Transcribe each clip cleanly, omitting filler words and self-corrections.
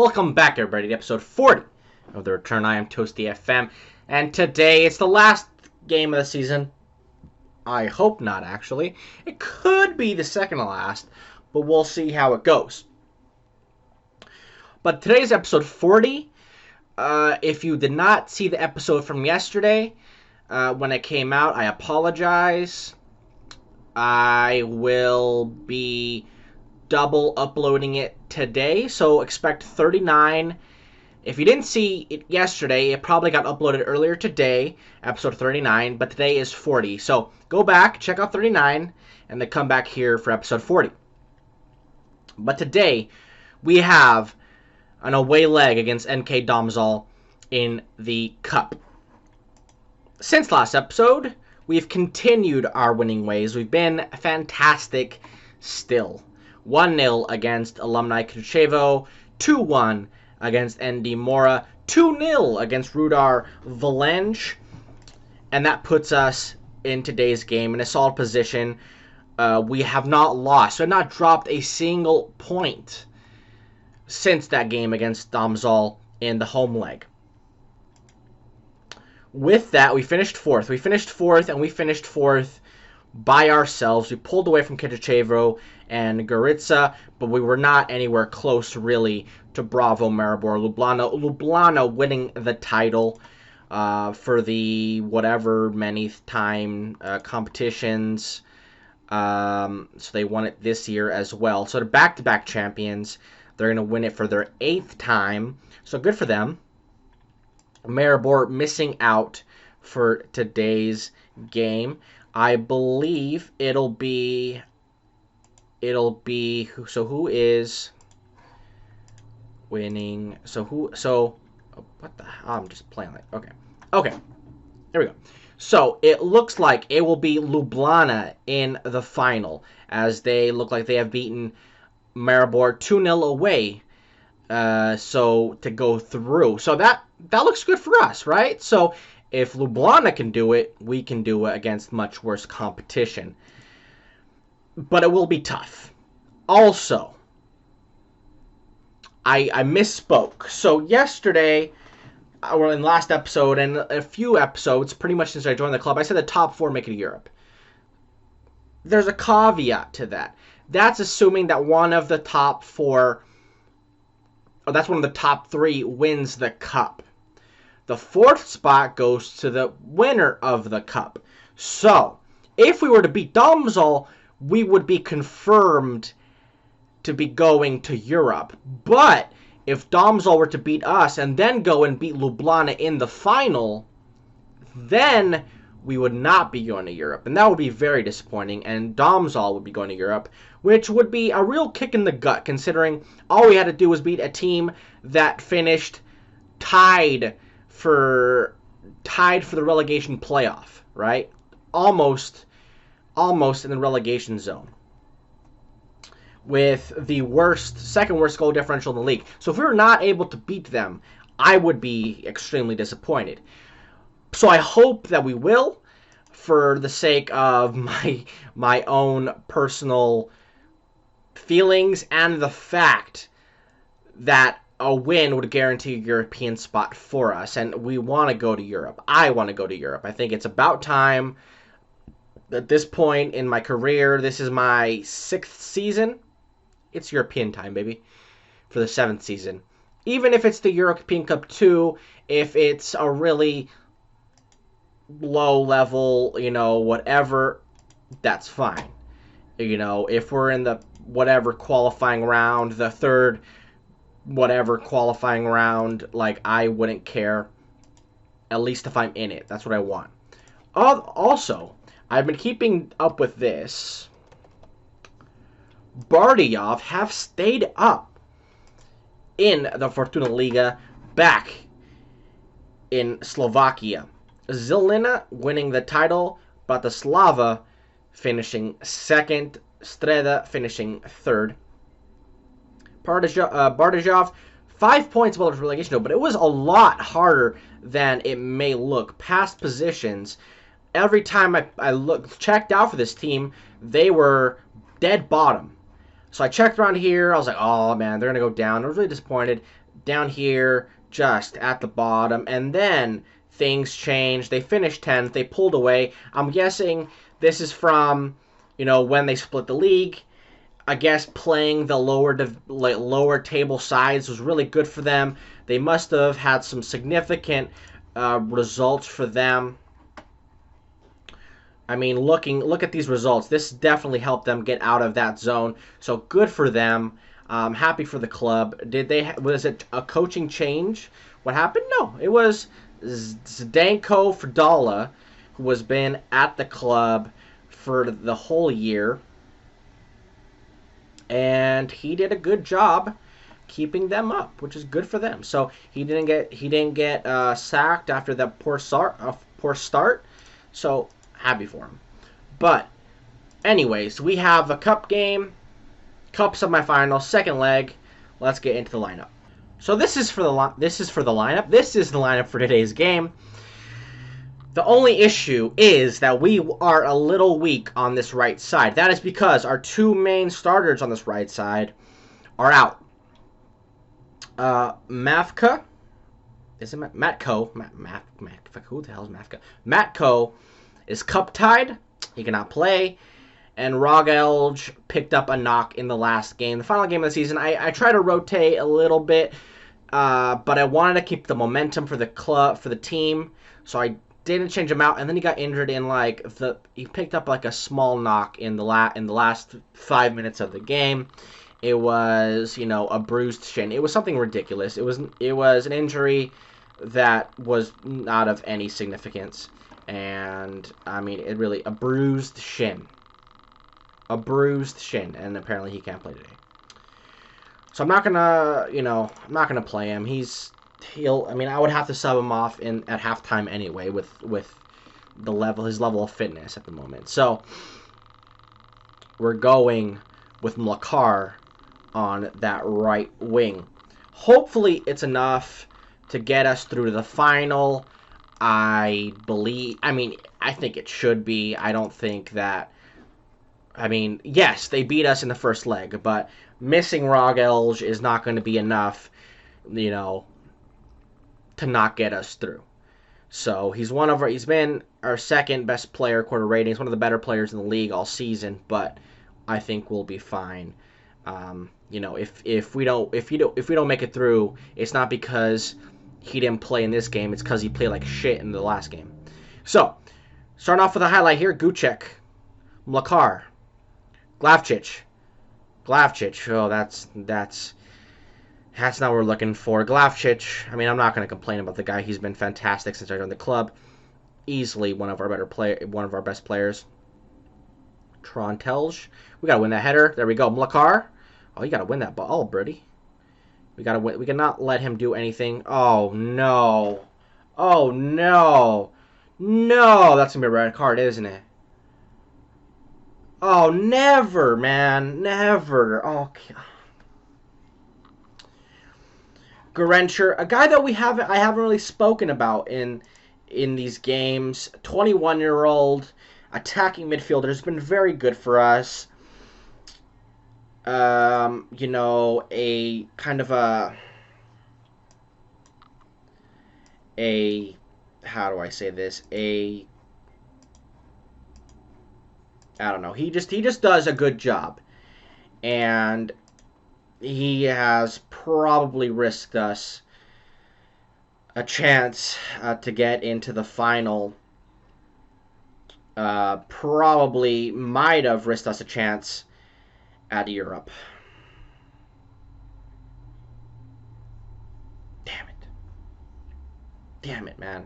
Welcome back, everybody, to episode 40 of The Return. I am Toasty FM, and today it's the last game of the season. I hope not, actually. It could be the second to last, but we'll see how it goes. But today's episode 40. If you did not see the episode from yesterday, when it came out, I apologize. I will be double uploading it today, so expect 39. If you didn't see it yesterday, it probably got uploaded earlier today, episode 39, but today is 40. So go back, check out 39, and then come back here for episode 40. But today, we have an away leg against NK Domzale in the Cup. Since last episode, we've continued our winning ways. We've been fantastic still. 1-0 against Alumni Kruševo, 2-1 against ND Mora, 2-0 against Rudar Valenge, and that puts us in today's game in a solid position. We have not lost, we have not dropped a single point since that game against Domzale in the home leg. With that, we finished fourth. We finished fourth by ourselves. We pulled away from Kruševo and Gorica, but we were not anywhere close, really, to Bravo, Maribor, Ljubljana winning the title for the whatever many time competitions. So they won it this year as well. So they're back-to-back champions. They're going to win it for their 8th time. So good for them. Maribor missing out for today's game. I believe it'll be so who is winning? What the hell? I'm just playing like okay. Here we go. So it looks like it will be Ljubljana in the final, as they look like they have beaten Maribor 2-0 away. So to go through. So that looks good for us, right? So if Ljubljana can do it, we can do it against much worse competition. But it will be tough. Also, I misspoke. So yesterday, or in last episode, and a few episodes, pretty much since I joined the club, I said the top 4 make it to Europe. There's a caveat to that. That's assuming that one of the top 4, or that's one of the top 3 wins the cup. The 4th spot goes to the winner of the cup. So, if we were to beat Domzale, we would be confirmed to be going to Europe. But if Domzale were to beat us and then go and beat Ljubljana in the final, then we would not be going to Europe. And that would be very disappointing. And Domzale would be going to Europe, which would be a real kick in the gut, considering all we had to do was beat a team that finished tied for the relegation playoff, right? Almost in the relegation zone, with the second worst goal differential in the league. So if we were not able to beat them, I would be extremely disappointed. So I hope that we will, for the sake of my own personal feelings and the fact that a win would guarantee a European spot for us, and we want to go to Europe. I want to go to Europe. I think it's about time. At this point in my career, this is my 6th season. It's European time, baby, for the 7th season. Even if it's the European Cup 2, if it's a really low level, whatever, that's fine. If we're in the whatever qualifying round, the 3rd whatever qualifying round, like, I wouldn't care. At least if I'm in it. That's what I want. Also, I've been keeping up with this. Bardejov have stayed up in the Fortuna Liga back in Slovakia. Zilina winning the title, Bratislava finishing 2nd, Streda finishing 3rd. Bardejov, 5 points above the relegation, but it was a lot harder than it may look. Past positions, every time I checked out for this team, they were dead bottom. So I checked around here. I was like, oh, man, they're going to go down. I was really disappointed. down here just at the bottom, and then things changed. They finished 10th. They pulled away. I'm guessing this is from, when they split the league. I guess playing the lower table sides was really good for them. They must have had some significant results for them. I mean, look at these results. This definitely helped them get out of that zone. So good for them. Happy for the club. Was it a coaching change? What happened? No, it was Zdenko Frdala, who has been at the club for the whole year, and he did a good job keeping them up, which is good for them. So he didn't get sacked after that poor start. So happy for him. But anyways, we have a cup game, cup semifinal, second leg. Let's get into the lineup. So this is for the lineup. This is the lineup for today's game. The only issue is that we are a little weak on this right side. That is because our two main starters on this right side are out. Mafka, is it Matko? Who the hell is Mafka? Matko is cup tied. He cannot play. And Rogelj picked up a knock in the last game, the final game of the season. I try to rotate a little bit, but I wanted to keep the momentum for the club, for the team, so I didn't change him out. And then he got injured in he picked up like a small knock in the last 5 minutes of the game. It was a bruised shin. It was something ridiculous. It was an injury that was not of any significance, and I mean a bruised shin. A bruised shin, and apparently he can't play today. So I'm not gonna play him. I would have to sub him off at halftime anyway with his level of fitness at the moment. So we're going with Mlakar on that right wing. Hopefully it's enough to get us through to the final. I think it should be. I don't think that. Yes, they beat us in the first leg, but missing Rogelj is not going to be enough, to not get us through. So he's been our second best player quarter rating. He's one of the better players in the league all season, but I think we'll be fine. If we don't make it through, it's not because he didn't play in this game. It's because he played like shit in the last game. So starting off with a highlight here: Gucek, Mlakar, Glavcic. Oh, that's not what we're looking for. Glavcic. I'm not going to complain about the guy. He's been fantastic since I joined the club. Easily one of our best players. Trontelj. We got to win that header. There we go. Mlakar. Oh, you got to win that ball, Birdie. We got to win. We cannot let him do anything. Oh, no. Oh, no. No, that's going to be a red card, isn't it? Oh, never, man. Never. Oh, Garencher, a guy that I haven't really spoken about in these games. 21-year-old attacking midfielder, has been very good for us. A kind of how do I say this? I don't know. He just does a good job, and he has probably risked us a chance to get into the final. Probably might have risked us a chance at Europe. Damn it, man.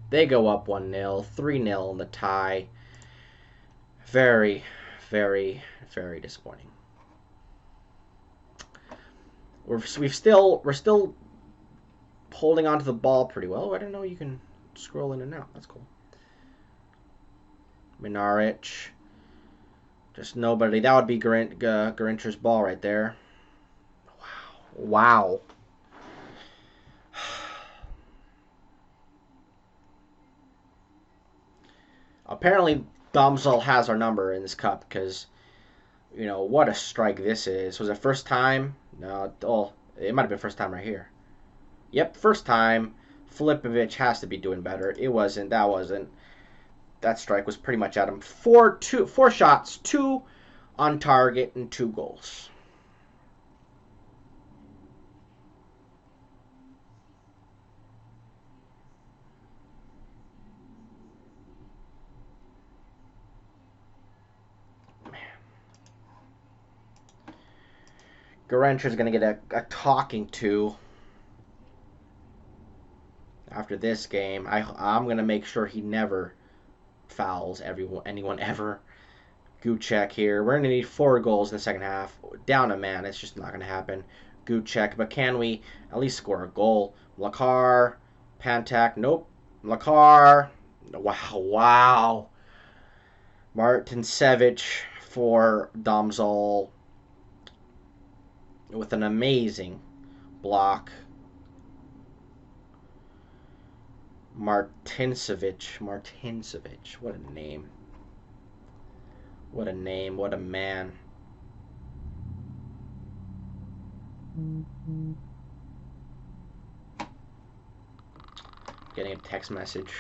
They go up 1-0, 3-0 in the tie. Very, very, very disappointing. We're still holding onto the ball pretty well. I didn't know you can scroll in and out. That's cool. Minaric. Just nobody. That would be Garincher's ball right there. Wow. Apparently, Domzale has our number in this cup because You know, what a strike this is. Was it first time? No, oh, it might have been first time right here. Yep, first time. Filipovic has to be doing better. It wasn't. That wasn't. That strike was pretty much at him. Four shots, 2 on target, and 2 goals. Garentra's going to get a talking to after this game. I'm going to make sure he never fouls anyone ever. Gucek here. We're going to need 4 goals in the second half. Down a man. It's just not going to happen. Gucek. But can we at least score a goal? Lakar. Pantak. Nope. Lakar. Wow. Martincevic for Domzale with an amazing block. Martincevic. What a name. What a name. What a man. Getting a text message.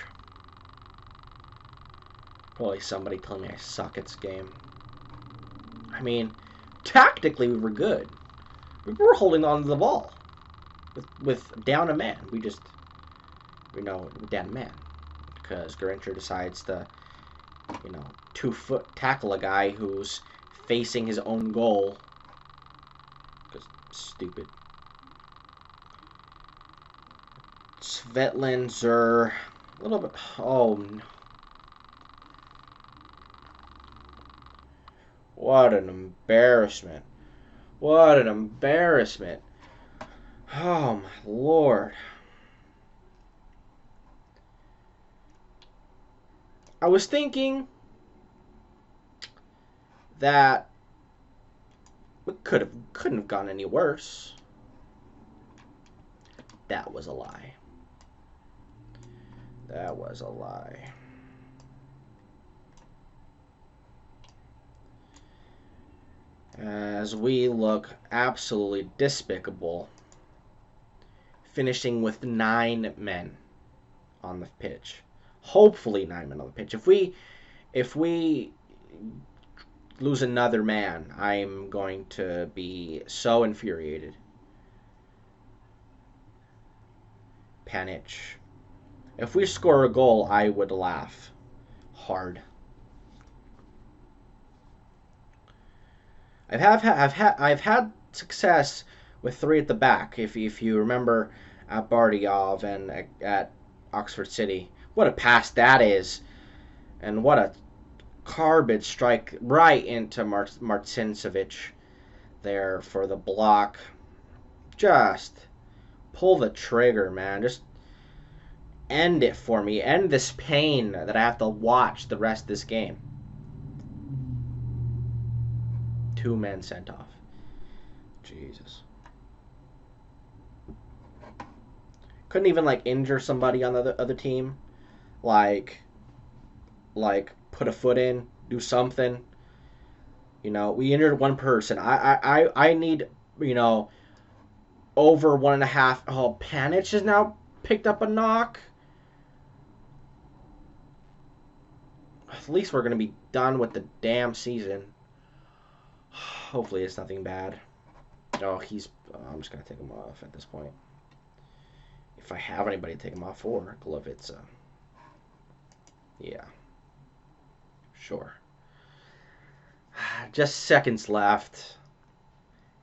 Probably somebody telling me I suck at this game. I mean, tactically we were good. We were holding on to the ball. With down a man. We know, down a man. Because Garincher decides to, 2-foot tackle a guy who's facing his own goal. Because stupid. Svetlin Zur. A little bit. Oh, no. What an embarrassment. What an embarrassment. Oh, my Lord. I was thinking that it couldn't have gone any worse. That was a lie. That was a lie. As we look absolutely despicable, finishing with 9 men on the pitch. Hopefully 9 men on the pitch. If we lose another man, I'm going to be so infuriated. Panic. If we score a goal, I would laugh hard. I've had success with 3 at the back. If you remember at Bardiyov and at Oxford City, what a pass that is, and what a garbage strike right into Marcincevic there for the block. Just pull the trigger, man. Just end it for me. End this pain that I have to watch the rest of this game. 2 men sent off. Jesus. Couldn't even injure somebody on the other team. Like put a foot in, do something. We injured 1 person. I need, over 1.5. Oh, Panic has now picked up a knock. At least we're gonna be done with the damn season. Hopefully it's nothing bad. Oh, I'm just going to take him off at this point. If I have anybody to take him off for, Glovitza. Yeah. Sure. Just seconds left.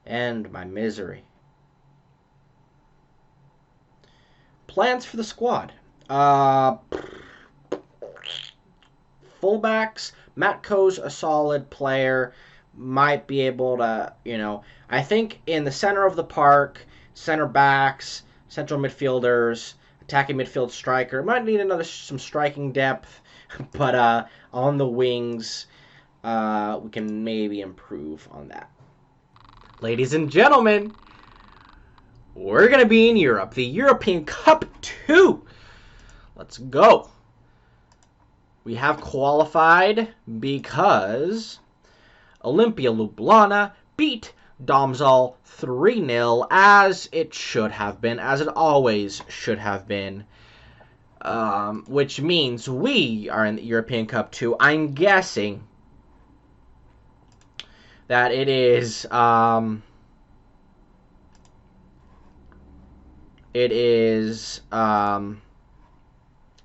End my misery. Plans for the squad. Fullbacks. Matko's a solid player. Might be able to, I think in the center of the park, center backs, central midfielders, attacking midfield striker. Might need some striking depth, but on the wings, we can maybe improve on that. Ladies and gentlemen, we're going to be in Europe. The European Cup 2. Let's go. We have qualified because Olimpia Ljubljana beat Domzale 3-0, as it should have been, as it always should have been. Which means we are in the European Cup 2. I'm guessing that it is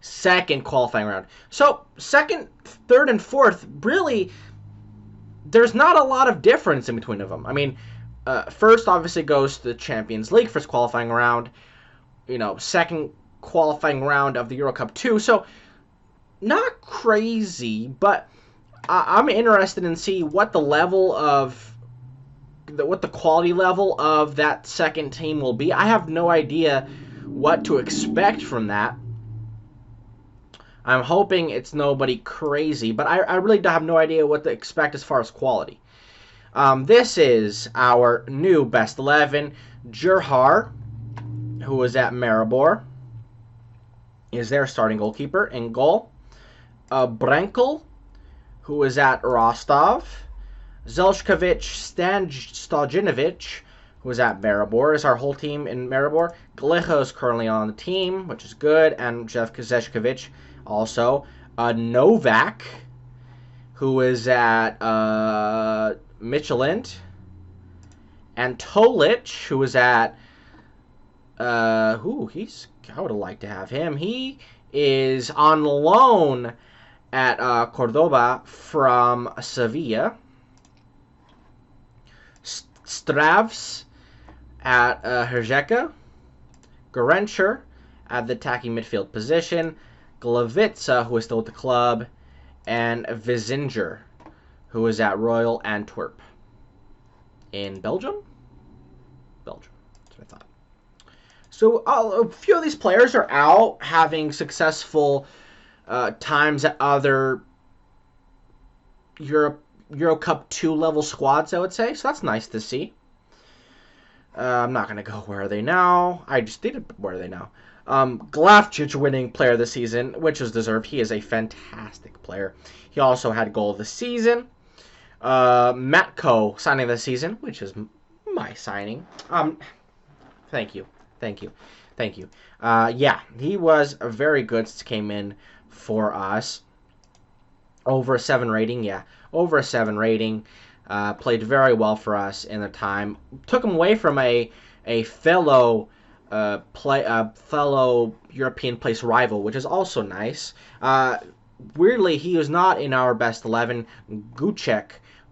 second qualifying round. So second, third, and fourth, really, there's not a lot of difference in between of them. I mean, first obviously goes to the Champions League, first qualifying round. Second qualifying round of the Euro Cup 2. So not crazy, but I'm interested in see what the quality level of that second team will be. I have no idea what to expect from that. I'm hoping it's nobody crazy, but I really have no idea what to expect as far as quality. This is our new best 11. Jurhar, who was at Maribor, is their starting goalkeeper. In goal, Brenkel, who was at Rostov. Zelshkovic Stojinovic, who was at Maribor, is our whole team in Maribor. Galejo is currently on the team, which is good, and Zeshkovic also. Novak, who is at Michelin. And Tolic, who was at I would have liked to have him. He is on loan at Cordoba from Sevilla. Stravs at Herjeka. Gorencher at the attacking midfield position. Glavitsa, who is still at the club. And Vizinger, who is at Royal Antwerp. In Belgium? Belgium. That's what I thought. So a few of these players are out having successful times at other Euro Cup 2 level squads, I would say. So that's nice to see. I'm not going to go where are they now. I just did where are they now. Glavcic winning player of the season, which was deserved. He is a fantastic player. He also had goal of the season. Matko signing of the season, which is my signing. Thank you. Yeah, he was very good since he came in for us. Over a 7 rating, yeah. Over a 7 rating. Played very well for us in the time. Took him away from a fellow fellow European place rival, which is also nice. Weirdly, he was not in our best 11. Gucek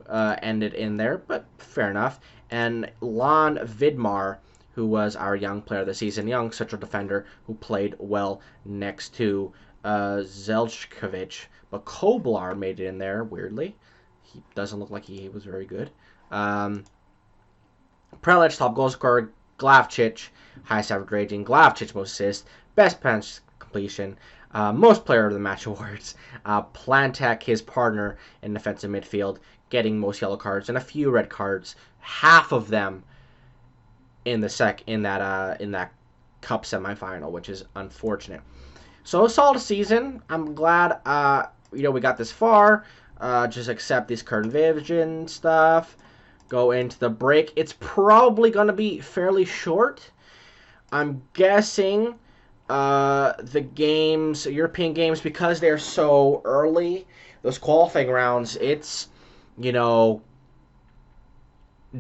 ended in there, but fair enough. And Lan Vidmar, who was our young player of the season, young central defender who played well next to Zelshkovic. But Koblar made it in there, weirdly. He doesn't look like he was very good. Prelic, top goal scorer. Glavcic, highest average rating. Glavcic, most assists. Best pass completion. Most player of the match awards. Plantek, his partner in defensive midfield, getting most yellow cards and a few red cards. Half of them in that cup semifinal, which is unfortunate. So a solid season. I'm glad we got this far. Just accept this current vision stuff. Go into the break. It's probably going to be fairly short. I'm guessing the games, European games, because they're so early, those qualifying rounds, it's,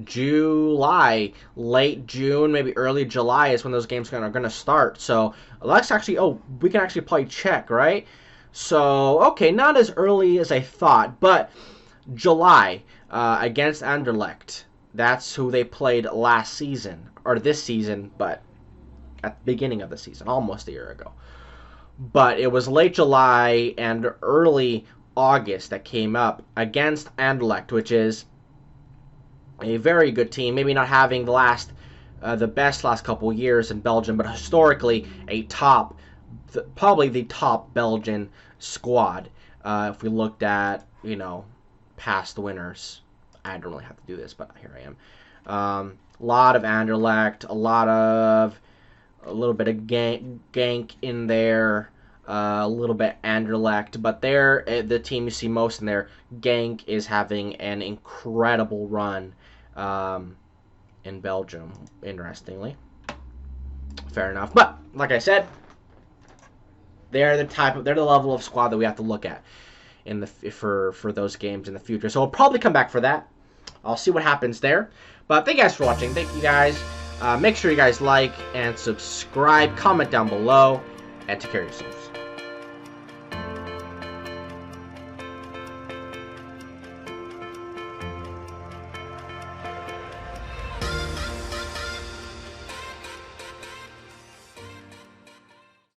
July, late June, maybe early July is when those games are going to start. So let's actually, we can actually play check, right? So, okay, not as early as I thought, but July against Anderlecht. That's who they played last season, or this season, but at the beginning of the season, almost a year ago. But it was late July and early August that came up against Anderlecht, which is a very good team. Maybe not having the best last couple of years in Belgium, but historically probably the top Belgian squad. If we looked at, past winners. I don't really have to do this, but here I am. A lot of Anderlecht, a little bit of Gank in there. a little bit Anderlecht, but they're the team you see most in there. Genk is having an incredible run in Belgium, interestingly. Fair enough. But, like I said, they're the level of squad that we have to look at for those games in the future. So we'll probably come back for that. I'll see what happens there. But thank you guys for watching. Thank you guys. Make sure you guys like and subscribe. Comment down below. And take care of yourselves.